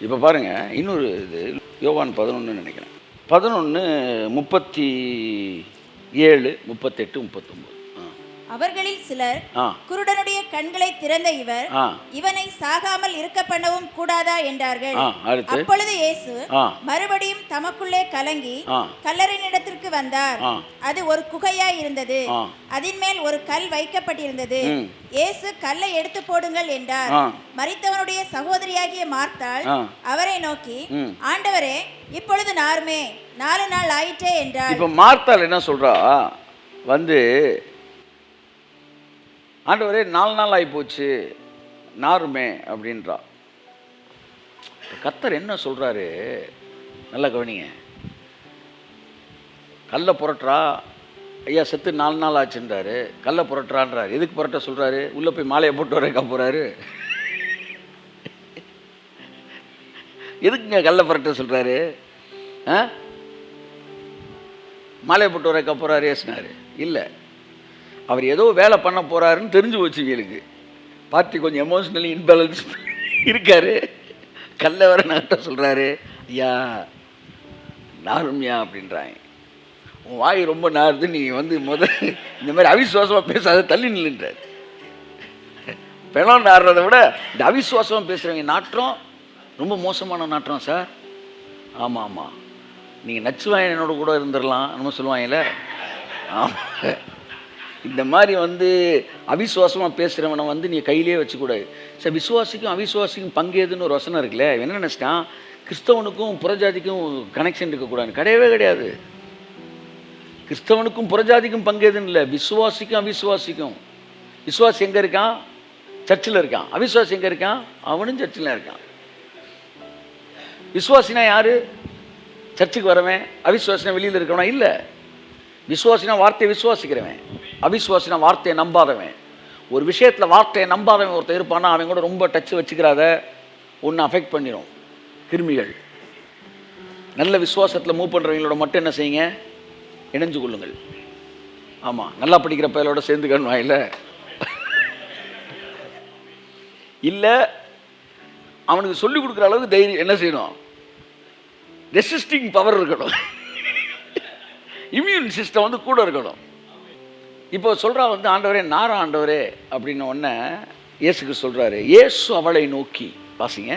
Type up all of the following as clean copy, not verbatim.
இப்போ பாருங்கள், இன்னொரு இது யோவான் 11 நினைக்கிறேன். 11:37, 38, 39. அவர்களில் சிலர், குருடனுடைய கண்களை திறந்த இவர் இவனை சாகாமல் இருக்க பண்ணவும் கூடாதா என்றார்கள். அப்பொழுது இயேசு மறுபடியும் தமக்குள்ளே கலங்கி கல்லறையினிடத்திற்கு வந்தார். அது ஒரு குகையாய் இருந்தது. அதன் மேல் ஒரு கல் வைக்கப்பட்டிருந்தது. இயேசு கல்லை எடுத்து போடுங்கள் என்றார். மரித்தவனுடைய சகோதரியாகிய மார்த்தாள் அவரை நோக்கி, ஆண்டவரே, இப்பொழுது நாருமே 4 நாள் ஆயிற்றே என்றார். இப்ப மார்த்தாள் என்ன சொல்றா, வந்து ஆண்டவரே 4 நாள் ஆகி போச்சு நாருமே அப்படின்றா. கர்த்தர் என்ன சொல்றாரு, நல்லா கவனிங்க. கல்லை புரட்டுறா, ஐயா செத்து 4 நாள் ஆச்சுன்றாரு. கல்லை புரட்டுறான்றாரு. எதுக்கு புரட்ட சொல்றாரு? உள்ளே போய் மாலையை போட்டு வரக்கா போறாரு? எதுக்குங்க கல்லை புரட்ட சொல்றாரு? மாலையை போட்டு வரக்கா போறாரு ஏசினாரு? இல்லை, அவர் ஏதோ வேலை பண்ண போகிறாருன்னு தெரிஞ்சு வச்சுங்களுக்கு. பார்ட்டி கொஞ்சம் எமோஷ்னலி இன்பேலன்ஸ் இருக்காரு. கல்லை வர நாட்ட சொல்கிறாரு, ஐயா நாருமையா அப்படின்றாங்க. உன் வாய் ரொம்ப நாருது, நீ வந்து இந்த மாதிரி அவிசுவாசமாக பேசாத, தள்ளி நில்லுன்றார். பிணம் நாடுறதை விட இந்த அவிசுவாசமாக பேசுகிறவங்க நாற்றம் ரொம்ப மோசமான நாற்றம் சார். ஆமாம் ஆமாம், நீங்கள் நச்சுவாயன் என்னோட கூட இருந்துடலாம் நம்ம சொல்லுவாங்கல்ல. ஆமாம், இந்த மாதிரி வந்து அவிசுவாசமாக பேசுகிறவனை வந்து நீ கையிலே வச்சுக்கூடாது சார். விசுவாசிக்கும் அவிசுவாசிக்கும் பங்கேதுன்னு ஒரு வசனம் இருக்குல்ல. என்ன நினச்சிட்டான், கிறிஸ்தவனுக்கும் புறஜாதிக்கும் கனெக்ஷன் இருக்கக்கூடாது. கிடையவே கிடையாது. கிறிஸ்தவனுக்கும் புறஜாதிக்கும் பங்கேதுன்னு இல்லை, விசுவாசிக்கும் அவிசுவாசிக்கும். விசுவாசி எங்கே இருக்கான்? சர்ச்சில் இருக்கான். அவிசுவாசி எங்கே இருக்கான்? அவனும் சர்ச்சில் இருக்கான். விசுவாசினா யார்? சர்ச்சுக்கு வரவன். அவிசுவாசினா வெளியில் இருக்கவனா? இல்லை. விசுவாசினா வார்த்தையை விசுவாசிக்கிறவன், அவிசுவாசினா வார்த்தையை நம்பாதவன். ஒரு விஷயத்தில் வார்த்தையை நம்பாதவன் ஒருத்தர் இருப்பானா, அவன் கூட ரொம்ப டச்சு வச்சுக்கிறாத, ஒன்று அஃபெக்ட் பண்ணிடும் கிருமிகள். நல்ல விசுவாசத்தில் மூவ் பண்ணுறவங்களோட மட்டும் என்ன செய்யுங்க, இணைஞ்சு கொள்ளுங்கள். ஆமாம், நல்லா படிக்கிற பையலோட சேர்ந்துக்கணுமா? இல்லை இல்லை, அவனுக்கு சொல்லிக் கொடுக்குற அளவுக்கு தைரியம் என்ன செய்யணும், ரெசிஸ்டிங் பவர் இருக்கணும், இம்யூன் சிஸ்டம் வந்து கூட இருக்கணும். இப்போ சொல்கிறா வந்து, ஆண்டவரே நாரா ஆண்டவரே அப்படின்னு ஒன்று இயேசுக்கு சொல்கிறாரு. இயேசு அவளை நோக்கி, வாசிங்க.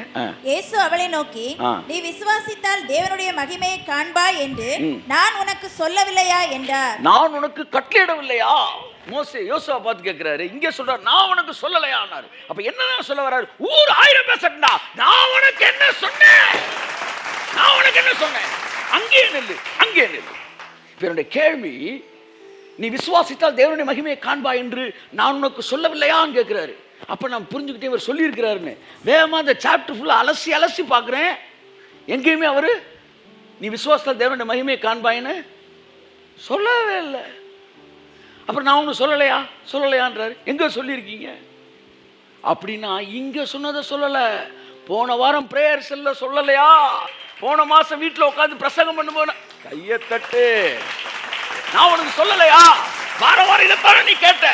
இயேசு அவளை நோக்கி, நீ விசுவாசித்தால் தேவனுடைய மகிமையை காண்பாய் என்று நான் உனக்கு சொல்லவில்லையா என்றார். நான் உனக்கு கட்டளையிடவில்லையா? மோசே யோசுவா பார்த்து கேட்கிறாரு. இங்கே சொல்றாரு, நான் உனக்கு சொல்லலையான்னாரு. அப்ப என்னதான் சொல்ல வர்றாரு? ஊர் 1000 பேசட்டா, நான் உனக்கு என்ன சொன்னேன்? நான் உனக்கு என்ன சொன்னேன்? அங்கே நில்லு, அங்கே நில்லு. என்னுடைய கேள்வி, நீ விசுவாசித்தால் தேவனுடைய மகிமையை காண்பா என்று நான் உனக்கு சொல்லவில்லையான்னு கேட்கிறாரு. அப்ப நான் புரிஞ்சுக்கிட்டே இவர் சொல்லியிருக்கிறாருன்னு வேகமா அந்த சாப்டர் ஃபுல்லா அலசி அலசி பார்க்குறேன். எங்கேயுமே அவரு நீ விசுவாசித்தால் தேவனுடைய மகிமையை காண்பாயின்னு சொல்லவே இல்லை. அப்புறம் நான் உனக்கு சொல்லலையான்றாரு. எங்க சொல்லியிருக்கீங்க அப்படின்னா, இங்க சொன்னதை சொல்லல. போன வாரம் பிரேயர் செல்ல சொல்லலையா? போன மாசம் வீட்டில் உட்காந்து பிரசங்கம் பண்ண போன கையை தட்டு, நான் உனக்கு சொல்லலையா? வாரம் இதைத்தான நீ கேட்ட.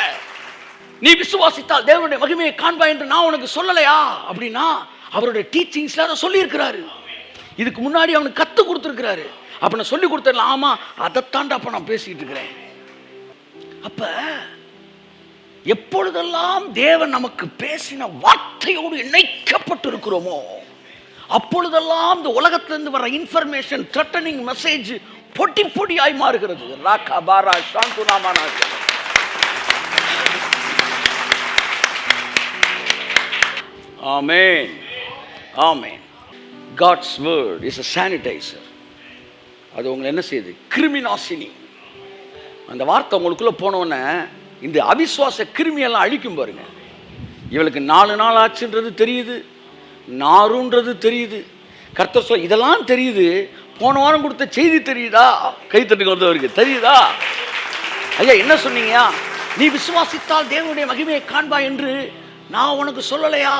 நீ விசுவாசித்தால் தேவனுடைய மகிமையை காண்பா என்று நான் உனக்கு சொல்லலையா அப்படின்னா, அவருடைய டீச்சிங்ஸ்ல அதை சொல்லியிருக்கிறாரு. இதுக்கு முன்னாடி அவனுக்கு கற்றுக் கொடுத்துருக்கிறாரு. அப்ப நான் சொல்லி கொடுத்தேன். ஆமா, அதைத்தாண்டா அப்ப நான் பேசிக்கிட்டு இருக்கிறேன். அப்ப எப்பொழுதெல்லாம் தேவன் நமக்கு பேசின வார்த்தையோடு இணைக்கப்பட்டு இருக்கிறோமோ, அப்பொழுதெல்லாம் இந்த உலகத்திலிருந்து வர இன்ஃபர்மேஷன், த்ரெட்டனிங் மெசேஜ் பொட்டி பொடியாய் மாறுகிறது. ராகா பாரா சாந்துனாமானா. ஆமென், ஆமென். God's word is a sanitizer. அது உங்களை என்ன செய்யுது? கிருமிநாசினி. அந்த வார்த்தை உங்களுக்குள்ள போனோன்னே இந்த அவிசுவாச கிருமியெல்லாம் அழிக்கும் பாருங்க. இவளுக்கு 4 நாள் ஆச்சுன்றது தெரியுது, நாருன்றது தெரியுது, கர்த்தர் சொல்ல இதெல்லாம் தெரியுது. போன வாரம் கொடுத்த செய்தி தெரியுதா? கைத்தட்டுக்கு வந்தவருக்கு தெரியுதா? ஐயா என்ன சொன்னீங்க? நீ விசுவாசித்தால் தேவனுடைய மகிமையை காண்பா என்று நான் உனக்கு சொல்லலையா?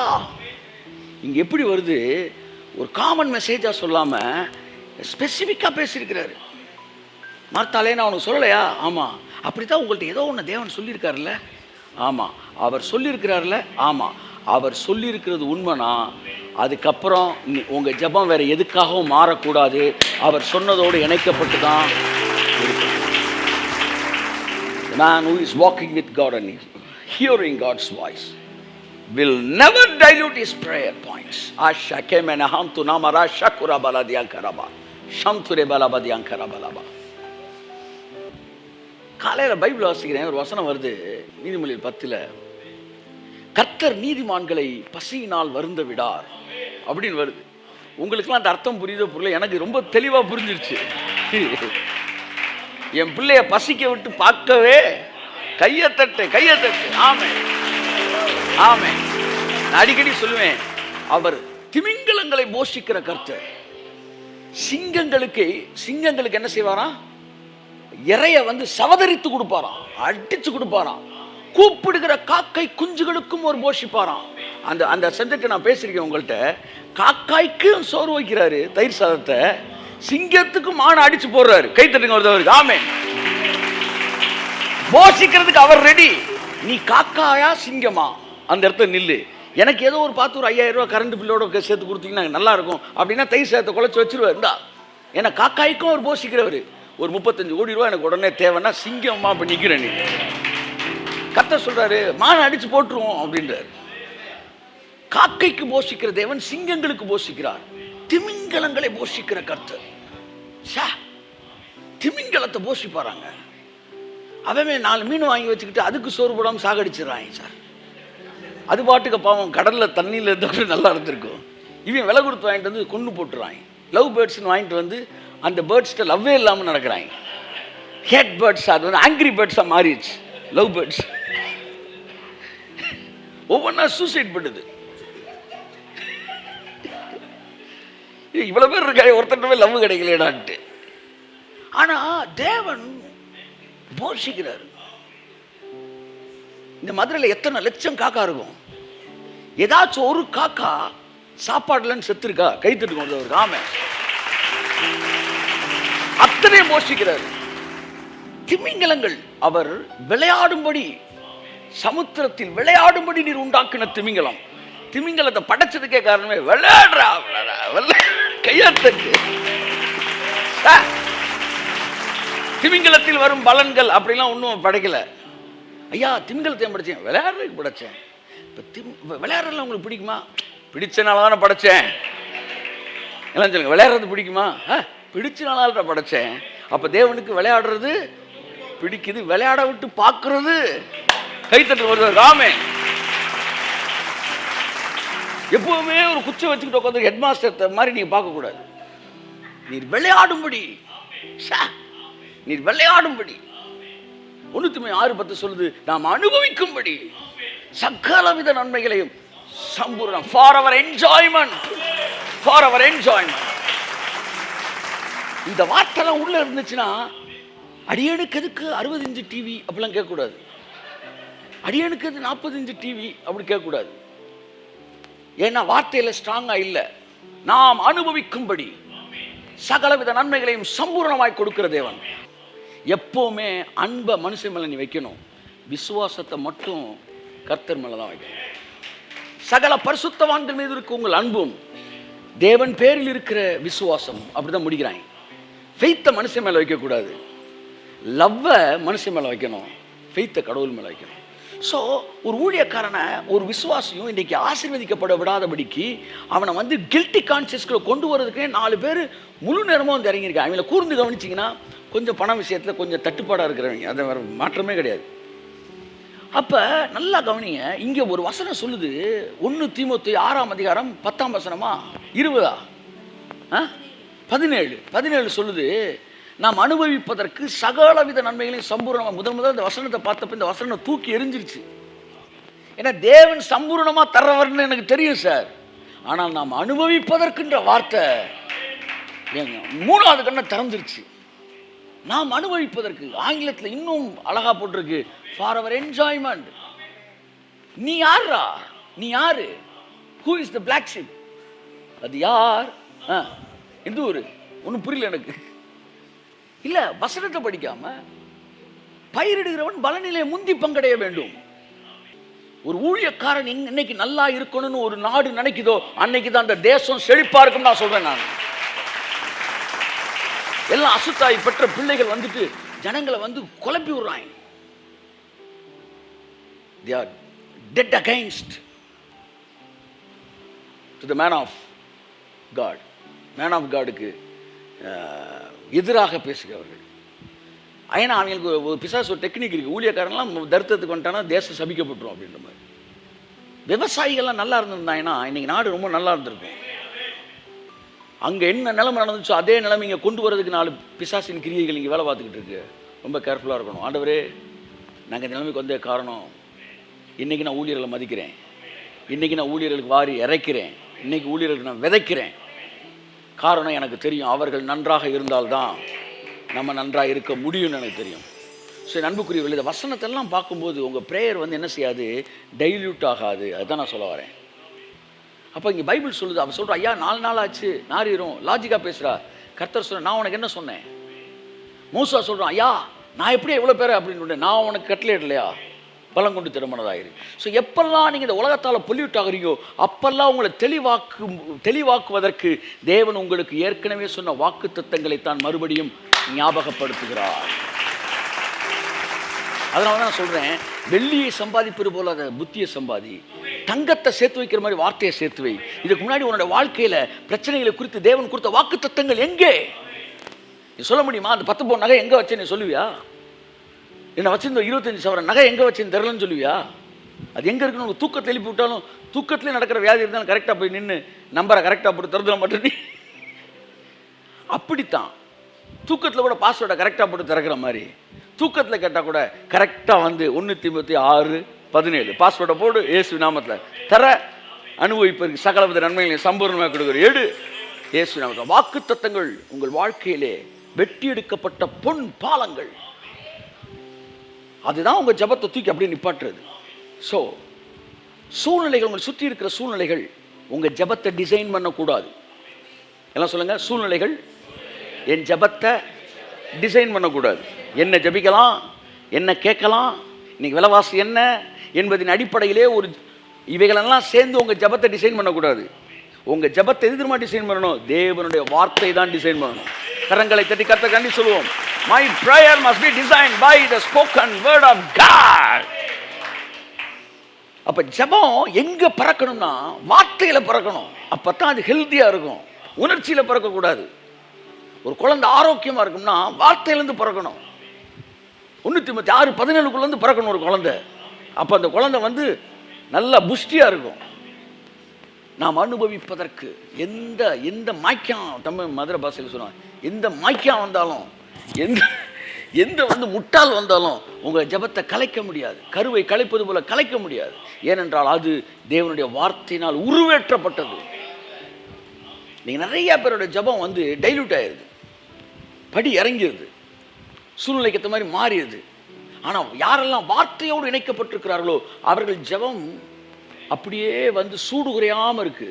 இங்க எப்படி வருது? ஒரு காமன் மெசேஜா சொல்லாம ஸ்பெசிஃபிக்கா பேசியிருக்கிறாரு. மார்த்தாலே நான் உனக்கு சொல்லலையா? ஆமா. அப்படித்தான் உங்கள்கிட்ட ஏதோ ஒன்று தேவன் சொல்லியிருக்காருல்ல? ஆமாம். அவர் சொல்லியிருக்கிறார்ல? ஆமாம். அவர் சொல்லியிருக்கிறது உண்மைனா அதுக்கப்புறம் உங்க ஜெபம் வேற எதுக்காகவும் மாறக்கூடாது. அவர் சொன்னதோடு இணைக்கப்பட்டு தான் இருக்கும். The man who is walking with God and hearing God's voice will never dilute his prayer points. Asha kemena hamtu namara shakura baladiyankaraba shamture balabadiyankaraba. காலையில் பைபிள் வாசிக்கிறேன், ஒரு வசனம் வருது நீதிமொழிகள் 10ல், கர்த்தர் நீதிமான்களை பசியினால் வருந்த விடார் அப்படின்னு வருது. உங்களுக்குலாம் அந்த அர்த்தம் புரியுதோ புரியல, எனக்கு ரொம்ப தெளிவாக புரிஞ்சிருச்சு. என் பிள்ளைய பசிக்க விட்டு பார்க்கவே கையை தட்டு. ஆமே ஆமே. நான் அடிக்கடி சொல்லுவேன், அவர் திமிங்கலங்களை போஷிக்கிற கர்த்தர். சிங்கங்களுக்கு என்ன செய்வாராம்? இறைய சவதரித்து கொடுப்பாராம், அடிச்சு கொடுப்பாராம். கூப்பிடுகிற காக்கை குஞ்சுகளுக்கும் ஒரு போஷிப்பாராம். அந்த சப்ஜெக்ட் நான் பேசியிருக்கேன் உங்கள்கிட்ட. காக்காய்க்கும் சோறு வைக்கிறாரு, தயிர் சாதத்தை. சிங்கத்துக்கும் மான அடிச்சு போடுறாரு. கை தட்டுங்க ஒருத்தவருக்கு. ஆமே. போஷிக்கிறதுக்கு அவர் ரெடி. நீ காக்காயா சிங்கமா அந்த இடத்துல நில்லு. எனக்கு ஏதோ ஒரு பார்த்து ஒரு 5000 ரூபா கரண்ட் பில்லோட சேர்த்து கொடுத்தீங்கன்னா நல்லா இருக்கும் அப்படின்னா தயிர் சாதத்தை குழச்சி வச்சிருவார். இருந்தா ஏன்னா காக்காய்க்கும் அவர் போஷிக்கிறவர். ஒரு 35 கோடி ரூபா எனக்கு உடனே தேவைன்னா சிங்கம்மா இப்ப நிக்கிறேன். கர்த்தர் சொல்றாரு, மான அடிச்சு போட்டுருவோம் அப்படின்றாரு. காக்கைக்கு போஷிக்கிற தேவன் சிங்கங்களுக்கு போஷிக்கிறார். திமிங்கலங்களை போஷிக்கிற கர்த்தர். திமிங்கலத்தை போஷிப்பாராங்க. அவன் 4 மீன் வாங்கி வச்சுக்கிட்டு அதுக்கு சோறு போடாம சாகடிச்சிடறாங்க சார். அது பாட்டுக்கு பாவம் கடல்ல தண்ணியில் இருந்தவங்க நல்லா இருந்திருக்கும். இவன் விலை கொடுத்து வாங்கிட்டு வந்து கொண்டு போட்டுறாங்க. லவ் பேர்ட்ஸ்ன்னு வாங்கிட்டு வந்து அந்த பேர்ட்ஸ்கிட்ட லவ்வே இல்லாமல் நடக்கிறாங்க. ஹேட் பேர்ட்ஸ் அது ஆங்கிரி பேர்ட்ஸாக மாறிடுச்சு. லவ் பேர்ட்ஸ் ஒவ்வொன்றா சூசைட் பண்ணுது. இவ்வளவு பேர் இருக்காங்க, ஒருத்தருமே லவ் கிடைக்கலடான்ட்டு. ஆனா தேவன் போஷிக்கிறார். இந்த மதுரையில் எத்தனை லட்சம் காக்கா இருக்கும்? ஏதாச்சும் ஒரு காக்கா சாப்பாடுலன்னு செத்துருக்கா? கைத்தட்டு கொண்டு ஒரு ஆமை. அத்தனை போஷிக்கிறார். திமிங்கலங்கள் அவர் விளையாடும்படி, சமுத்திரத்தில் விளையாடும்படி நீர் உண்டாக்கின திமிங்கலம். திமிங்கலத்தை படைச்சதுக்கே காரணமே விளையாடுறா கையாத்தக்கு. திமிங்கலத்தில் வரும் பலன்கள் அப்படிலாம் ஒன்றும் படைக்கல. ஐயா திமிங்கலத்தை படைச்சேன், விளையாடுறதுக்கு படைச்சேன். இப்போ விளையாடுறதுல உங்களுக்கு பிடிக்குமா? பிடிச்சனால தானே படைச்சேன். எல்லாம் சொல்லுங்க, விளையாடுறது பிடிக்குமா? பிடிச்சனால தான் படைச்சேன். அப்போ தேவனுக்கு விளையாடுறது பிடிக்குது, விளையாட விட்டு பார்க்கறது கைத்தட்டு வருது. ராமே எப்பவுமே ஒரு குச்சி வச்சுக்கிட்டு உட்காந்து ஹெட் மாஸ்டர் மாதிரி நீங்க பார்க்க கூடாது. நீர் விளையாடும்படி, நீர் விளையாடும்படி. 1:6 சொல்லுது, நாம் அனுபவிக்கும்படி சகலவித நன்மைகளையும் சம்பூர்ணம். For our enjoyment, for our enjoyment. இந்த வார்த்தைலாம் உள்ள இருந்துச்சுன்னா அடியனுக்கு எதுக்கு 60 இன்ச்சு டிவி அப்படிலாம் கேட்கக்கூடாது. அடியனுக்கு எது 40 இன்ச்சு டிவி அப்படி கேட்கக்கூடாது. ஏன்னா வார்த்தையில ஸ்ட்ராங்கா இல்லை. நாம் அனுபவிக்கும்படி சகலவித நன்மைகளையும் சம்பூர்ணமாய் கொடுக்கிற தேவன். எப்பவுமே அன்பை மனுஷன் மேல நீ வைக்கணும், விசுவாசத்தை மட்டும் கர்த்தர் மேலதான் வைக்கணும். சகல பரிசுத்தவான்கள் மீது இருக்க உங்கள் அன்பும் தேவன் பேரில் இருக்கிற விசுவாசம் அப்படிதான் முடிக்கிறாங்க. ஃபெய்த்தை மனுஷன் மேல வைக்க கூடாது, லவ்வை மனுஷன் மேல வைக்கணும், ஃபெய்த்தை கடவுள் மேல வைக்கணும். ஸோ ஒரு ஊழியக்காரனை, ஒரு விசுவாசியும் இன்றைக்கி ஆசீர்வதிக்கப்பட விடாதபடிக்கு அவனை கில்ட்டி கான்சியஸ்குள்ள கொண்டு வரதுக்கே 4 பேர் முழு நேரமும் இறங்கியிருக்காங்க. அவங்கள கூர்ந்து கவனிச்சிங்கன்னா கொஞ்சம் பண விஷயத்தில் கொஞ்சம் தட்டுப்பாடாக இருக்கிறவங்க, அதை வேறு மாற்றமே கிடையாது. அப்போ நல்லா கவனிங்க, இங்கே ஒரு வசனம் சொல்லுது, 1 தீமோத்தேயு 6:10 20 17 சொல்லுது, நாம் அனுபவிப்பதற்கு சகலவித நன்மைகளையும் சம்பூர்ணமாக. முதல் இந்த வசனத்தை பார்த்தப்ப இந்த வசனம் தூக்கி எரிஞ்சிருச்சு. ஏன்னா தேவன் சம்பூர்ணமாக தர்றவர்னு எனக்கு தெரியும் சார். ஆனால் நாம் அனுபவிப்பதற்குன்ற வார்த்தை 3வது கண்ணை திறந்துருச்சு. நாம் அனுபவிப்பதற்கு ஆங்கிலத்தில் இன்னும் அழகா போட்டிருக்கு, ஃபார் அவர் என்ஜாய்மெண்ட். நீ யாரா? நீ யாரு? Who is the black ship? அது யார்? எந்த ஊரு? ஒன்றும் புரியல எனக்கு. இல்ல வசனத்தை படிக்காம பயிரிடுகிறவன் பலனிலே முந்தி பங்கடைய வேண்டும். ஒரு ஊழியக்காரன் இன்னைக்கு நல்லா இருக்கணும்னு ஒரு நாடு நினைக்குதோ அன்னைக்கு தான் அந்த தேசம் செழிப்பா இருக்கும் நான் சொல்றேன். நான் எல்லாம் அசுத்தாய் பெற்ற பிள்ளைகள் வந்துட்டு ஜனங்களை வந்து குழப்பி விடுறாங்க. They are dead against to the man of God. Man of காடுக்கு எதிராக பேசுகிறவர்கள். ஏன்னா அவங்களுக்கு ஒரு பிசாசு ஒரு டெக்னிக் இருக்குது. ஊழியக்காரன்லாம் தரித்திரத்துக்கு வந்துட்டானா தேசம் சபிக்கப்பட்டுரும் அப்படின்ற மாதிரி. விவசாயிகள்லாம் நல்லா இருந்திருந்தாங்கன்னா இன்னைக்கு நாடு ரொம்ப நல்லா இருந்திருக்கும். அங்கே என்ன நிலைமை நடந்துச்சோ அதே நிலைமை இங்கே கொண்டு வரதுக்கு 4 பிசாசின் கிரியைகள் இங்கே வேலை பார்த்துக்கிட்டு இருக்கு. ரொம்ப கேர்ஃபுல்லாக இருக்கணும். ஆண்டவரே, நாங்கள் இந்த நிலைமைக்கு வந்த காரணம், இன்றைக்கி நான் ஊழியர்களை மதிக்கிறேன், இன்றைக்கி நான் ஊழியர்களுக்கு வாரி இறைக்கிறேன், இன்றைக்கி ஊழியர்களுக்கு நான் விதைக்கிறேன். காரணம் எனக்கு தெரியும், அவர்கள் நன்றாக இருந்தால்தான் நம்ம நன்றாக இருக்க முடியும்னு எனக்கு தெரியும். ஸோ அன்புக்குரியவர்கள், இந்த வசனத்தெல்லாம் பார்க்கும்போது உங்கள் ப்ரேயர் வந்து என்ன செய்யாது, டைல்யூட் ஆகாது. அதுதான் நான் சொல்ல வரேன். அப்போ இங்கே பைபிள் சொல்லுது, அவன் சொல்கிறா, ஐயா 4 நாள் ஆச்சு நாரிரும், லாஜிக்காக பேசுகிறா. கர்த்தர் சொல்கிறேன், நான் உனக்கு என்ன சொன்னேன்? மூசா சொல்கிறான், ஐயா நான் எப்படி எவ்வளோ பேர் அப்படின்னு, நான் உனக்கு கட்டளை இல்லையா, பலம் கொண்டு திறமனதாயிரு. ஸோ எப்பெல்லாம் நீங்கள் இந்த உலகத்தால் பொல்யூட் ஆகிறீங்கோ அப்பெல்லாம் உங்களை தெளிவாக்குவதற்கு தேவன் உங்களுக்கு ஏற்கனவே சொன்ன வாக்கு தத்தங்களைத்தான் மறுபடியும் ஞாபகப்படுத்துகிறார். அதனால தான் நான் சொல்கிறேன், வெள்ளியை சம்பாதிப்பது போல அதை புத்தியை சம்பாதி, தங்கத்தை சேர்த்து வைக்கிற மாதிரி வார்த்தையை சேர்த்து வை. இதுக்கு முன்னாடி உன்னோட வாழ்க்கையில் பிரச்சனைகளை குறித்து தேவன் கொடுத்த வாக்கு தத்தங்கள் எங்கே நீ சொல்ல முடியுமா? அந்த 10 பவுன் நகை எங்கே வச்சேன்னு சொல்லுவியா? என்ன வச்சிருந்த 25 சவரன் நகை எங்கே வச்சேன்னு தெரியலன்னு சொல்லுவியா? அது எங்கே இருக்குன்னு உங்கள் தூக்கத்தை எழுப்பி விட்டாலும், தூக்கத்துலேயே நடக்கிற வியாதி இருந்தாலும் கரெக்டாக போய் நின்று நம்பரை கரெக்டாக போட்டு திறந்துட மாட்டேன். அப்படித்தான் தூக்கத்தில் கூட பாஸ்வேர்டை கரெக்டாக போட்டு திறக்கிற மாதிரி, தூக்கத்தில் கேட்டால் கூட கரெக்டாக வந்து 1 தீமோத்தேயு 6:17 பாஸ்வேர்டை போடு, இயேசு நாமத்தில் தர அனுபவிப்பதற்கு சகலவித நன்மைகளையும் சம்பூர்ணமாக கொடுக்குற எடு இயேசு நாமத்தில். வாக்கு தத்தங்கள் உங்கள் வாழ்க்கையிலே வெட்டி எடுக்கப்பட்ட பொன் பாலங்கள். அதுதான் உங்கள் ஜபத்தை தூக்கி அப்படியே நிப்பாட்டுறது. ஸோ சூழ்நிலைகள், உங்களை சுற்றி இருக்கிற சூழ்நிலைகள் உங்கள் ஜபத்தை டிசைன் பண்ணக்கூடாது. எல்லாம் சொல்லுங்கள், சூழ்நிலைகள் என் ஜபத்தை டிசைன் பண்ணக்கூடாது. என்ன ஜபிக்கலாம், என்ன கேட்கலாம், இன்னைக்கு விலைவாசி என்ன என்பதின் அடிப்படையிலே இவைகளெல்லாம் சேர்ந்து உங்கள் ஜபத்தை டிசைன் பண்ணக்கூடாது. உங்கள் ஜபத்தை எது தெரியுமா டிசைன் பண்ணணும்? தேவனுடைய வார்த்தை தான் டிசைன் பண்ணணும். கரங்களை தட்டி கர்த்தர் கண்டி சொல்லுவோம், my prayer must be designed by the spoken word of God. அப்ப ஜபம் எங்க பறக்கணும்னா வார்த்தையில பறக்கணும். அப்பதான் அது ஹெல்த்தியா இருக்கும், உணர்ச்சியில பறக்க கூடாது. ஒரு குழந்தை ஆரோக்கியமா இருக்கும்னா வார்த்தையிலிருந்து பறக்கணும். 1 தீமோத்தேயு 6:17 பறக்கணும் ஒரு குழந்தை. அப்ப அந்த குழந்தை வந்து நல்லா புஷ்டியா இருக்கும். நாம் அனுபவிப்பதற்கு எந்த மாய்க்காம், தமிழ் மதுரை பாஷையில் சொல்லுவாங்க, எந்த மாய்க்காம் வந்தாலும், எந்த வந்து முட்டால் வந்தாலும் உங்கள் ஜபத்தை கலைக்க முடியாது. கருவை கலைப்பது போல கலைக்க முடியாது. ஏனென்றால் அது தேவனுடைய வார்த்தையினால் உருவேற்றப்பட்டது. நீங்கள் நிறைய பேரோட ஜபம் வந்து டைல்யூட் ஆயிடுது, படி இறங்கிடுது, சூழ்நிலைக்கு ஏற்ற மாதிரி மாறிடுது. ஆனால் யாரெல்லாம் வார்த்தையோடு இணைக்கப்பட்டிருக்கிறார்களோ அவர்கள் ஜபம் அப்படியே வந்து சூடு குறையாமல் இருக்கு,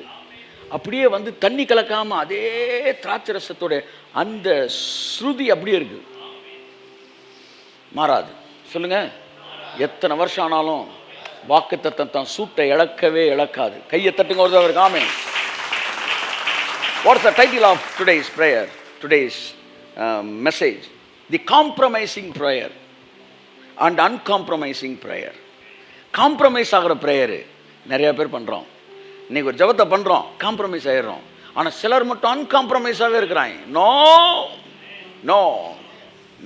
அப்படியே வந்து தண்ணி கலக்காம அதே திராட்சை ரசத்தோட அந்த ஸ்ருதி அப்படியே இருக்கு, மாறாது. சொல்லுங்க, எத்தனை வருஷம் ஆனாலும் வாக்குத்தத்தம் தான் சூட்டை இழக்கவே இழக்காது. கையை தட்டுங்க ஒரு தடவை. ஆமென். What's the title of today's prayer, today's message? The compromising prayer and uncompromising prayer. Compromise ஆகிற ப்ரேயரு நிறைய பேர் பண்ணுறோம். இன்றைக்கி ஒரு ஜபத்தை பண்ணுறோம், காம்ப்ரமைஸ் ஆகிடுறோம். ஆனால் சிலர் மட்டும் அன்காம்ப்ரமைஸாகவே இருக்கிறாங்க. நோ நோ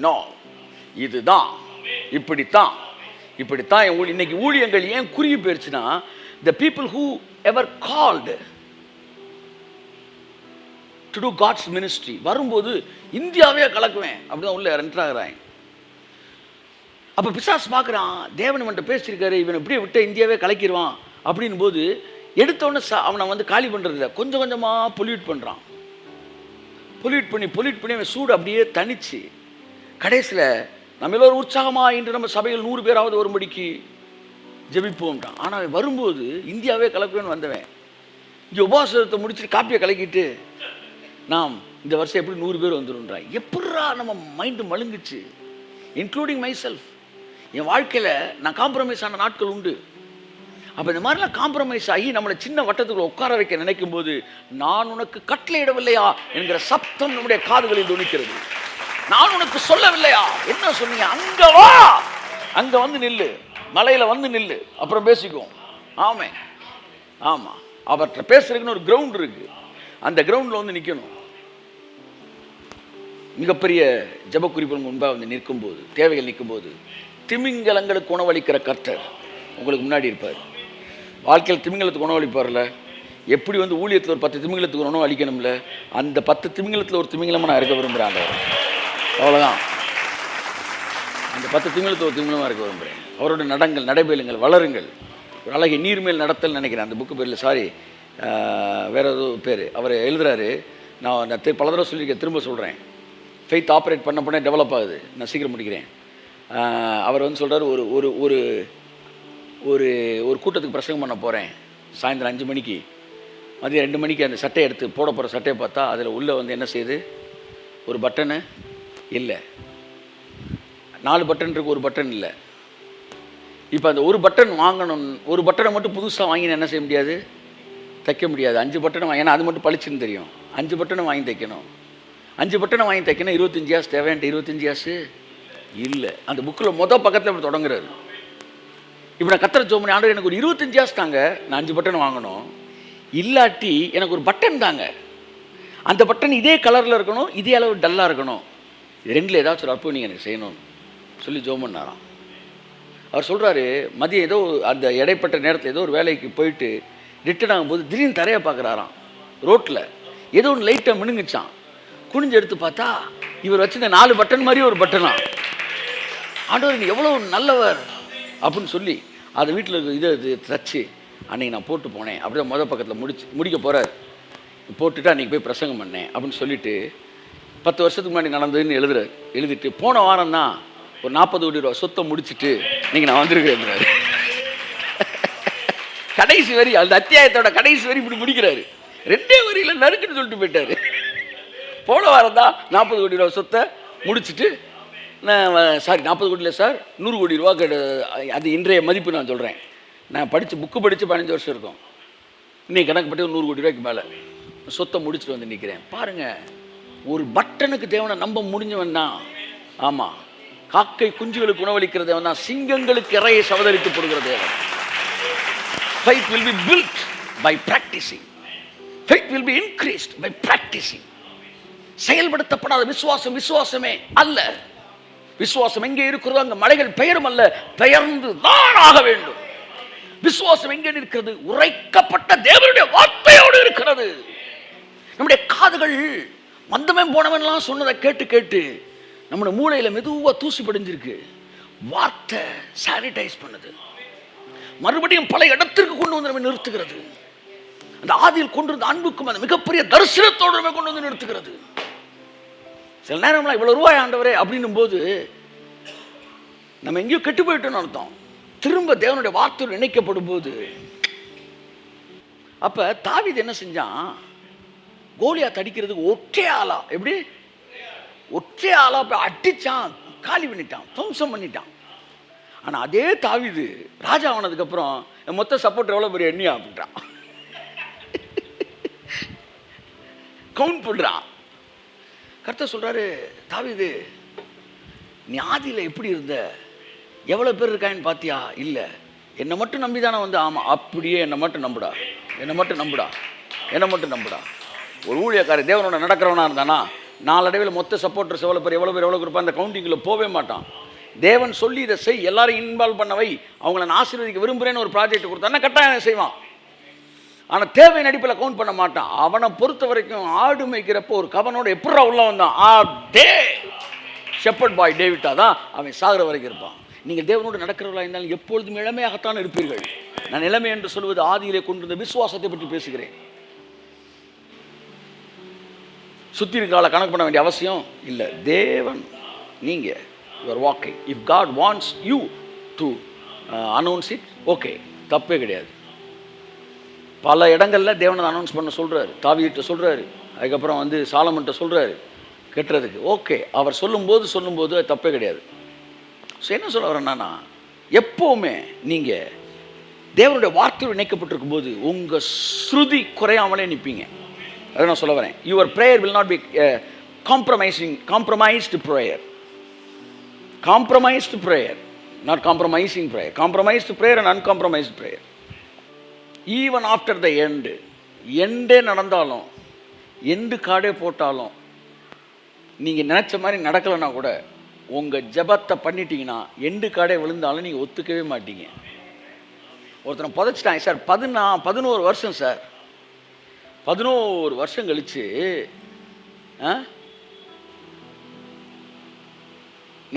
நோ, இதுதான், இப்படித்தான் இன்னைக்கு ஊழியங்கள் ஏன் குறுகி போயிடுச்சுன்னா, the people who ever called to do God's ministry வரும்போது இந்தியாவே கலக்குவேன் அப்படிதான் உள்ள என்டர் ஆகிறாங்க. அப்போ பிசாசு பார்க்குறான், தேவன் இவன்கிட்ட பேசியிருக்காரு, இவனை இப்படியே விட்டு இந்தியாவே கலக்கிடுவான் அப்படின் போது எடுத்தோடனே அவனை வந்து காலி பண்ணுறதில்ல, கொஞ்சம் கொஞ்சமாக பொல்யூட் பண்ணுறான். பொல்யூட் பண்ணி அவன் சூடு அப்படியே தனிச்சு கடைசியில் நம்ம எல்லோரும் உற்சாகமாக இன்று நம்ம சபையில் 100 பேராவது வரும்படிக்கு ஜெபிப்போம்ட்டான். ஆனால் வரும்போது இந்தியாவே கலக்குவேன்னு வந்தவன் இங்கே உபவாசத்தை முடிச்சுட்டு காப்பியை கலக்கிட்டு நாம் இந்த வருஷம் எப்படி 100 பேர் வந்துடும்ன்றான். எப்படா நம்ம மைண்டு மழுங்குச்சு, இன்க்ளூடிங் மை செல்ஃப். என் வாழ்க்கையில் நான் காம்ப்ரமைஸ் ஆன நாட்கள் உண்டு. அப்போ இந்த மாதிரிலாம் காம்ப்ரமைஸ் ஆகி நம்மளை சின்ன வட்டத்துக்குள்ள உட்கார வைக்க நினைக்கும் போது, நான் உனக்கு கட்டளையிடவில்லையா என்கிற சப்தம் நம்முடைய காதுகளில் துணிக்கிறது. நான் உனக்கு சொல்லவில்லையா, என்ன சொன்னீங்க, அங்க வா, அங்க வந்து நில்லு, மலையில வந்து நில்லு, அப்புறம் பேசிக்குவோம். ஆமே, ஆமா, அவர்கிட்ட பேசுறதுக்குன்னு ஒரு கிரவுண்ட் இருக்கு, அந்த கிரவுண்ட்ல வந்து நிக்கணும். மிகப்பெரிய ஜப குறிப்பு முன்பாக வந்து நிற்கும் போது, தேவைகள் நிற்கும் போது, திமிங்கலங்களுக்கு உணவளிக்கிற கர்த்தர் உங்களுக்கு முன்னாடி இருப்பார். வாழ்க்கையில் திமிங்கலத்துக்கு உணவளிப்பார்ல, எப்படி வந்து ஊழியத்தில் ஒரு 10 திமிங்கலத்துக்கு உணவு அளிக்கணும்ல, அந்த 10 திமிங்கலத்தில் ஒரு திமிங்கலமாக நான் இருக்க விரும்புகிறேன். அவ்வளோதான், அந்த 10 திமிங்கலத்தில் ஒரு திமிங்கலமாக இருக்க விரும்புகிறேன். அவரோட நடங்கள், நடைபெறுங்கள், வளருங்கள். ஒரு அழகிய நீர்மேல் நடத்தல் நினைக்கிறேன், அந்த புக்கு பேரில், சாரி வேற ஏதோ பேர். அவர் எழுதுறாரு, நான் பல தடவை சொல்லியிருக்கேன், திரும்ப சொல்கிறேன். ஃபெய்த் ஆப்ரேட் பண்ண டெவலப் ஆகுது. நான் சீக்கிரம் முடிக்கிறேன். அவர் வந்து சொல்கிறார், ஒரு ஒரு ஒரு ஒரு ஒரு கூட்டத்துக்கு பிரசங்கம் பண்ண போகிறேன், சாயந்தரம் 5 மணிக்கு. மதியம் 2 மணிக்கு அந்த சட்டையை எடுத்து போட போகிற சட்டையை பார்த்தா அதில் உள்ளே வந்து என்ன செய்யுது, ஒரு பட்டனு இல்லை, 4 பட்டன் இருக்குது, ஒரு பட்டன் இல்லை. இப்போ அந்த ஒரு பட்டன் வாங்கணும், ஒரு பட்டனை மட்டும் புதுசாக வாங்கினா என்ன செய்ய முடியாது, தைக்க முடியாது. 5 பட்டனை ஏன்னா அது மட்டும் பளிச்சுன்னு தெரியும். 5 பட்டனை வாங்கி தைக்கணும். 5 பட்டனை வாங்கி தைக்கணும். 25 காசு தேவையான்ட்டு 25 காசு இல்லை. அந்த புக்கில் மொதல் பக்கத்தில் இப்படி தொடங்குறாரு. இப்போ நான் கத்திர ஜோமனி, ஆண்டவர் எனக்கு ஒரு 25 காசு தாங்க, நான் 5 பட்டன் வாங்கணும், இல்லாட்டி எனக்கு ஒரு பட்டன் தாங்க, அந்த பட்டன் இதே கலரில் இருக்கணும், இதே அளவு டல்லாக இருக்கணும், இது ரெண்டில் ஏதாச்சும் ஒரு அற்புதம் நீங்கள் எனக்கு செய்யணும்னு சொல்லி ஜோம் பண்ணாராம். அவர் சொல்கிறாரு, மதியம் ஏதோ அந்த இடைப்பட்ட நேரத்தில் ஏதோ ஒரு வேலைக்கு போயிட்டு ரிட்டர்ன் ஆகும்போது திடீர்னு தரையை பார்க்குறாராம். ரோட்டில் ஏதோ ஒன்று லைட்டாக மினுங்குச்சான். குனிஞ்சு எடுத்து பார்த்தா இவர் வச்சுருந்த 4 பட்டன் மாதிரி ஒரு பட்டனா. ஆண்டவர் எவ்வளோ நல்லவர் அப்படின்னு சொல்லி அதை வீட்டில் இதை தச்சு அன்றைக்கி நான் போட்டு போனேன். அப்படியே மொதல் பக்கத்தில் முடிக்க போகிறார். போட்டுட்டு அன்றைக்கி போய் பிரசங்கம் பண்ணேன் அப்படின்னு சொல்லிவிட்டு 10 வருஷத்துக்கு முன்னாடி நடந்ததுன்னு எழுதுறாரு. எழுதிட்டு போன வாரம் தான் ஒரு 40 கோடி ரூபா சொத்தை முடிச்சுட்டு நீங்கள் நான் வந்திருக்கிறேன். கடைசி வரி, அந்த அத்தியாயத்தோட கடைசி வரி இப்படி முடிக்கிறாரு. 2 வரியில் நறுக்குன்னு சொல்லிட்டு போயிட்டாரு. போன வாரம் தான் 40 கோடி ரூபா சொத்தை முடிச்சுட்டு, நான் சாரி 40 கோடி இல்லை சார், 100 கோடி ரூபா அது இன்றைய மதிப்பு நான் சொல்கிறேன். நான் புக்கு படித்து 15 வருஷம் இருக்கும். இன்னைக்கு கணக்குப்பட்டு 100 கோடி ரூபாய்க்கு மேலே சொத்தை முடிச்சுட்டு வந்து நிற்கிறேன். பாருங்கள், ஒரு பட்டனுக்கு தேவனை நம்ப முடிஞ்சவன் தான். ஆமாம், காக்கை குஞ்சுகளுக்கு உணவளிக்கிற தேவன் தான், சிங்கங்களுக்கு இறையை சவதரித்து போடுகிற தேவன். Faith will be built by practicing. Faith will be increased by practicing. செயல்படுத்தப்படாத விசுவாசம் விசுவாசமே அல்ல. விசுவாசம் எங்கே இருக்கிறதோ அங்கே மலைகள் பெயரும் அல்ல, பெயர்ந்து தான் ஆக வேண்டும். விசுவாசம் எங்கே இருக்கிறது, உரைக்கப்பட்ட தேவனுடைய வார்த்தையோடு இருக்கிறது. நம்முடைய காதுகள் மந்தமே போனவன்லாம் சொன்னதை கேட்டு கேட்டு நம்முடைய மூளையில் மெதுவாக தூசி படிஞ்சிருக்கு. வார்த்தை சானிடைஸ் பண்ணுது, மறுபடியும் பல இடத்திற்கு கொண்டு வந்து நம்ம நிறுத்துகிறது. அந்த ஆதியில் கொண்டு வந்த அன்புக்கும் அந்த மிகப்பெரிய தரிசனத்தோடு நம்ம கொண்டு வந்து நிறுத்துகிறது. சில நேரம்லாம் இவ்வளோ ரூபாய் ஆண்டவரே அப்படின்னும் போது நம்ம எங்கேயோ கெட்டு போயிட்டோம்னு அர்த்தம். திரும்ப தேவனுடைய வார்த்தையோடு இணைக்கப்படும் போது, அப்போ தாவீது என்ன செஞ்சான், கோலியாத் அடிக்கிறதுக்கு ஒற்றை ஆளா, எப்படி ஒற்றை ஆளா போய் அடிச்சான், காலி பண்ணிட்டான், துவம்சம் பண்ணிட்டான். ஆனால் அதே தாவீது ராஜா ஆனதுக்கப்புறம் மொத்த சப்போர்ட் எவ்வளோ பெரிய எண்ணியா அப்படின்றான், கவுண்ட் பண்ணுறான். கர்த்தர் சொல்கிறாரு, தாவீது நீ ஆதியில் எப்படி இருந்த, எவ்வளோ பேர் இருக்கான்னு பார்த்தியா, இல்லை என்னை மட்டும் நம்பி தானே வந்து. ஆமாம், அப்படியே என்னை மட்டும் நம்புடா, என்னை மட்டும் நம்புடா, என்னை மட்டும் நம்புடா. ஒரு ஊழியக்காரி தேவனோட நடக்கிறவனா இருந்தானா நாளடைவில் மொத்த சப்போர்ட்டர்ஸ் எவ்வளோ பேர் கொடுப்பா, அந்த கவுண்டிங்கில் போவே மாட்டான். தேவன் சொல்லி இதை செய், எல்லாரும் இன்வால்வ் பண்ணவை, அவங்கள நான் ஆசீர்வதிக்க விரும்புகிறேன்னு ஒரு ப்ராஜெக்ட் கொடுத்தான்னா கட்டாயம் செய்வான். ஆனால் தேவையின் அடிப்பில் கவுண்ட் பண்ண மாட்டான். அவனை பொறுத்த வரைக்கும் ஆடு மேய்க்கிறப்போ ஒரு கவனோட எப்படா உள்ள வந்தான், டே ஷெப்பர்ட் பாய் டேவிட்டா தான் அவன் சாகிற வரைக்கும் இருப்பான். நீங்கள் தேவனோடு நடக்கிறவர்களாக இருந்தாலும் எப்பொழுதும் இளமையாகத்தான் இருப்பீர்கள். நான் இளமை என்று சொல்வது ஆதியிலே கொண்டு வந்த விசுவாசத்தை பற்றி பேசுகிறேன். சுற்றி இருக்கிறாளை கணக்கு பண்ண வேண்டிய அவசியம் இல்லை. தேவன் நீங்கள் your walking, if God wants you to announce it, okay, தப்பே கிடையாது. பல இடங்களில் தேவனை அனௌன்ஸ் பண்ண சொல்கிறாரு, தாவீதுட்ட சொல்கிறாரு, அதுக்கப்புறம் வந்து சாலமன்ட்ட சொல்கிறாரு கெட்டுறதுக்கு. ஓகே, அவர் சொல்லும்போது அது தப்பே கிடையாது. ஸோ என்ன சொல்ல வரேன்னா, எப்போவுமே நீங்கள் தேவனுடைய வார்த்தையோடு இணைக்கப்பட்டிருக்கும் போது உங்கள் ஸ்ருதி குறையாமலே நிற்பீங்க. அதை நான் சொல்ல வரேன். Your prayer will not be compromised prayer. Compromised prayer, not compromising prayer. Compromised prayer and uncompromised prayer. Even after the எண்டே நடந்தாலும், எண்டு கார்டே போட்டாலும், நீங்கள் நினச்ச மாதிரி நடக்கலைன்னா கூட உங்கள் ஜபத்தை பண்ணிட்டீங்கன்னா எண்டு கார்டே விழுந்தாலும் நீங்கள் ஒத்துக்கவே மாட்டீங்க. ஒருத்தனை புதைச்சிட்டாங்க சார், 11 வருஷம் சார். 11 வருஷம் கழிச்சு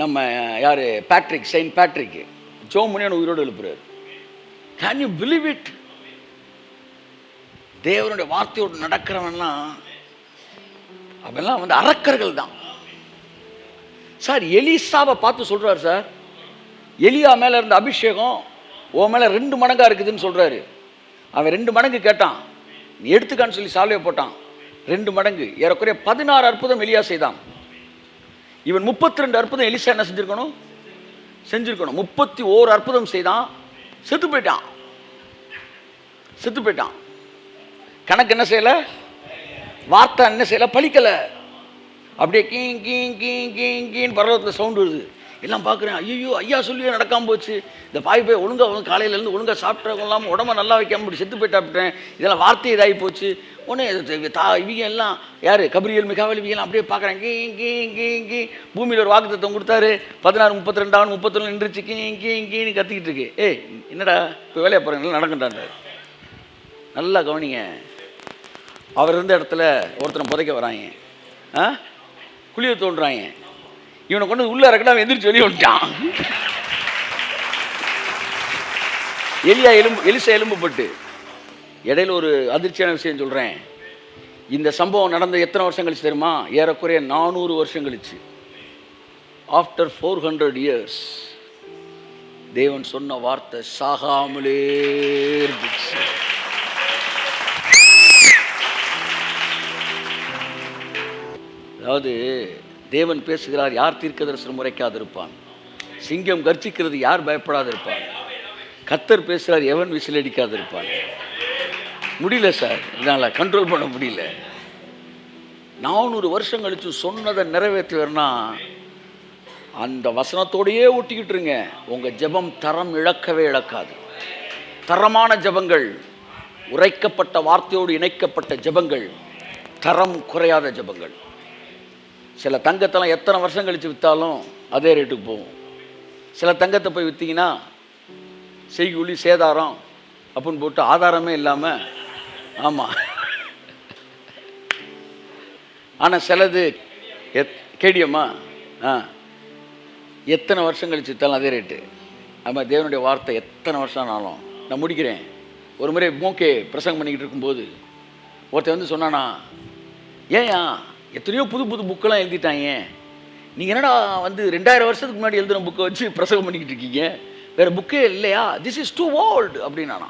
நம்ம யார் பேட்ரிக், செயின்ட் பேட்ரிக் ஜோமுனியான உயிரோடு எழுப்புறாரு. Can you believe it? தேவனுடைய வார்த்தையோடு நடக்கிறவன்லாம் அவெல்லாம் வந்து அரக்கர்கள் தான் சார். எலிசாவை பார்த்து சொல்றாரு சார், எலியா மேல இருந்த அபிஷேகம் உன் மேல 2 மடங்கா இருக்குதுன்னு சொல்றாரு. அவன் 2 மடங்கு கேட்டான், நீ எடுத்துக்கான்னு சொல்லி சால்வையை போட்டான். 2 மடங்கு, ஏறக்குறைய 16 அற்புதம் எலியா செய்தான். இவன் 32 அற்புதம் எலிசா என்ன செஞ்சிருக்கணும்? 31 அற்புதம் செய்தான், செத்து போயிட்டான். கணக்கு என்ன செய்யல, வார்த்தை என்ன செய்யல, பழிக்கல. அப்படியே கீன்னு பரவத்தில் சவுண்டு வருது. எல்லாம் பார்க்குறேன், ஐயோ ஐயா சொல்லியே நடக்காமல் போச்சு. இந்த பாய் போய் ஒழுங்காக காலையிலேருந்து ஒழுங்காக சாப்பிட்றவங்க இல்லாமல் உடம்ப நல்லா வைக்காம இப்படி செத்து போயிட்டாப்பிட்டேன். இதெல்லாம் வார்த்தை இதாகி போச்சு. உடனே இவங்க எல்லாம் யார், கபிரியல் மிகாவல், இவங்கெல்லாம் அப்படியே பார்க்குறேன். கீ பூமியில் ஒரு வாக்குத்தத்தம் கொடுத்தாரு. 16 32 31 நின்றுச்சு. கீன்னு கத்திக்கிட்டு இருக்கு. ஏய் என்னடா இப்போ வேலையை போகிறேன், நடக்கண்டான்றாரு. நல்லா கவனிங்க. அவர் இருந்த இடத்துல ஒருத்தனை புதைக்க வராங்க, குழியை தோன்றாங்க. இவனை கொண்டு உள்ள இறக்கடா, எந்திரிச்சு வெளியே வந்துட்டான். எலிசா எலும்புப்பட்டு. இடையில ஒரு அதிர்ச்சியான விஷயம் சொல்கிறேன். இந்த சம்பவம் நடந்த எத்தனை வருஷம் கழிச்சு தெரியுமா? ஏறக்குறைய 400 வருஷம் கழிச்சு. ஆஃப்டர் 400 years தேவன் சொன்ன வார்த்தை சாகாமலே இருந்துச்சு. அதாவது தேவன் பேசுகிறார், யார் தீர்க்கதரிசனம் முறைக்காதிருப்பான்? சிங்கம் கர்ச்சிக்கிறது, யார் பயப்படாதிருப்பான்? கர்த்தர் பேசுகிறார், எவன் விசில் அடிக்காதிருப்பான்? முடியல சார், இதனால் கண்ட்ரோல் பண்ண முடியல. 400 வருஷம் கழிச்சு சொன்னதை நிறைவேற்றுவேன்னா அந்த வசனத்தோடையே ஒட்டிக்கிட்டுருங்க. உங்கள் ஜெபம் தரம் இழக்கவே இழக்காது. தரமான ஜெபங்கள், உரைக்கப்பட்ட வார்த்தையோடு இணைக்கப்பட்ட ஜெபங்கள், தரம் குறையாத ஜெபங்கள். சில தங்கத்தெல்லாம் எத்தனை வருஷம் கழித்து விற்றாலும் அதே ரேட்டுக்கு போகும். சில தங்கத்தை போய் விற்றீங்கன்னா செய்கூலி சேதாரம் அப்படின்னு போட்டு ஆதாரமே இல்லாமல், ஆமாம். ஆனால் சிலது கேடியம்மா எத்தனை வருஷம் கழிச்சு விற்றாலும் அதே ரேட்டு. ஆமாம், தேவனுடைய வார்த்தை எத்தனை வருஷம் ஆனாலும். நான் முடிக்கிறேன். ஒரு முறை மோகே பிரசங்கம் பண்ணிக்கிட்டு இருக்கும்போது ஒருத்தர் வந்து சொன்னானா, ஏயா எத்தனையோ புது புக்கெல்லாம் எழுதிட்டாங்க, நீங்கள் என்னடா வந்து 2000 வருஷத்துக்கு முன்னாடி எழுதுன புக்கை வச்சு பிரசங்கம் பண்ணிக்கிட்டு இருக்கீங்க, வேறு புக்கே இல்லையா? திஸ் இஸ் டூ ஓல்டு அப்படின்னானா.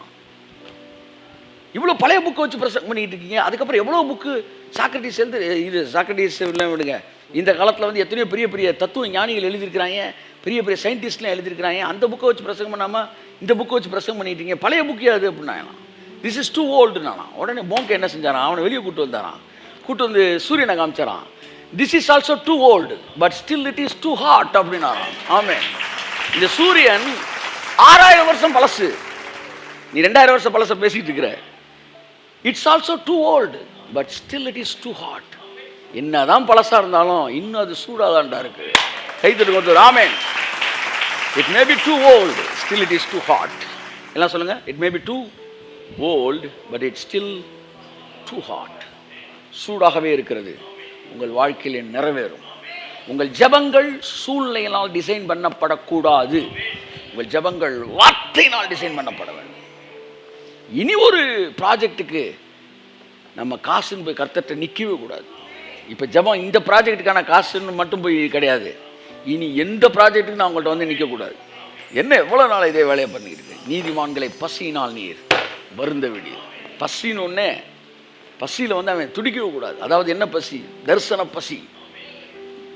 இவ்வளோ பழைய புக்கை வச்சு பிரசங்கம் பண்ணிக்கிட்டு இருக்கீங்க, அதுக்கப்புறம் எவ்வளோ புக்கு சாக்ரட்டிஸ் எழுது, இது சாக்ரட்டிஸ் எல்லாம் விடுங்க, இந்த காலத்தில் வந்து எத்தனையோ பெரிய பெரிய தத்துவ ஞானிகள் எழுதியிருக்கிறாங்க, பெரிய பெரிய சயின்டிஸ்ட்லாம் எழுதியிருக்கிறாங்க, அந்த புக்கை வச்சு பிரசங்கம் பண்ணாமல் இந்த புக்கை வச்சு பிரசங்கம் பண்ணிட்டு இருக்கீங்க, பழைய புக்கே அது அப்படின்னா. திஸ் இஸ் டூ ஓல்டுனானா. உடனே மோங்கே என்ன செஞ்சாரான், அவனை வெளியே கூட்டு வந்தாரான். கூட்டு வந்து சூரியனை காமிச்சாரான். This is also too old but still it is too hot அப்படின்னாரான். ஆமாம், இந்த சூரியன் 6000 வருஷம் பழசு, நீ 2000 வருஷம் பழச பேசிக்கிட்டு இருக்கிற. It's also too old but still it is too hot. என்னதான் பழசா இருந்தாலும் இன்னும் அது சூடாதான்டா இருக்கு. கைத்தட்டு கொடுத்து amen. It may be too old still it is too hot. எல்லாம் சொல்லுங்க. It may be too old but it still too hot. சூடாகவே இருக்கிறது. உங்கள் வாழ்க்கையில் நிறைவேறும். உங்கள் ஜெபங்கள் சூழ்நிலையினால் டிசைன் பண்ணப்படக்கூடாது. உங்கள் ஜெபங்கள் வார்த்தையினால் டிசைன் பண்ணப்பட வேண்டும். இனி ஒரு ப்ராஜெக்டுக்கு நம்ம காசுன்னு போய் கர்த்தர்கிட்ட நிற்கவே கூடாது. இப்போ ஜெபம் இந்த ப்ராஜெக்டுக்கான காசுன்னு மட்டும் போய் கிடையாது. இனி எந்த ப்ராஜெக்ட்டுக்கு நான் உங்கள்கிட்ட வந்து நிற்கக்கூடாது. என்ன எவ்வளோ நாள் இதே வேலையை பண்ணிக்கிட்டு இருக்கேன். நீதிமான்களை பசியினால் நீர் வருந்த விடி. பசின்னு ஒன்று, பசியில் வந்து அவன் துடிக்கவே கூடாது. அதாவது என்ன பசி? தரிசன பசி,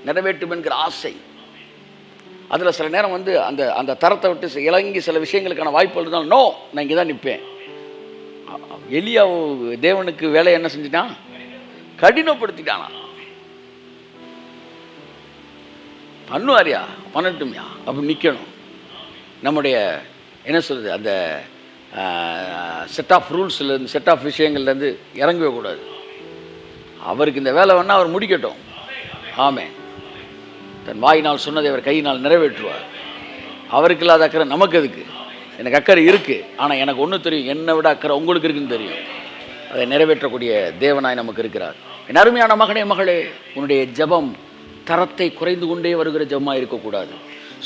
நிறைவேற்றும் என்கிற ஆசை. அதில் சில நேரம் வந்து அந்த அந்த தரத்தை விட்டு இறங்கி சில விஷயங்களுக்கான வாய்ப்புகள் இருந்தாலும் நோ, நான் இங்கே தான் நிற்பேன். எலியா தேவனுக்கு வேலையை என்ன செஞ்சுட்டான்? கடினப்படுத்திட்டானா? பண்ணுவாரியா? பண்ணட்டும்யா, அப்படி நிற்கணும். நம்முடைய என்ன சொல்கிறது, அந்த செட் ஆஃப் ரூல்ஸ்லேருந்து, செட் ஆஃப் விஷயங்கள்லேருந்து இறங்கவே கூடாது. அவருக்கு இந்த வேலை வேணால் அவர் முடிக்கட்டும். ஆமே, தன் வாயினால் சொன்னதை அவர் கையினால் நிறைவேற்றுவார். அவருக்கு இல்லாத அக்கறை நமக்கு எதுக்கு? எனக்கு அக்கறை இருக்குது, ஆனால் எனக்கு ஒன்று தெரியும், என்னை விட அக்கறை உங்களுக்கு இருக்குன்னு தெரியும். அதை நிறைவேற்றக்கூடிய தேவனாய் நமக்கு இருக்கிறார். என் அருமையான மகனே, மகளே, உன்னுடைய ஜெபம் தரத்தை குறைந்து கொண்டே வருகிற ஜெபமாக இருக்கக்கூடாது.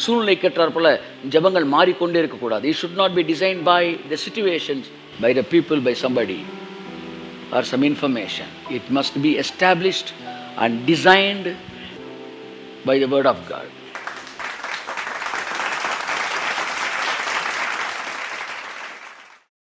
சூழ்நிலை கேட்டார் போல ஜெபங்கள் மாறிக்கொண்டே இருக்கக்கூடாது. It should not be designed by the situations, by the people, by somebody or some information. It must be established and designed by the word of God.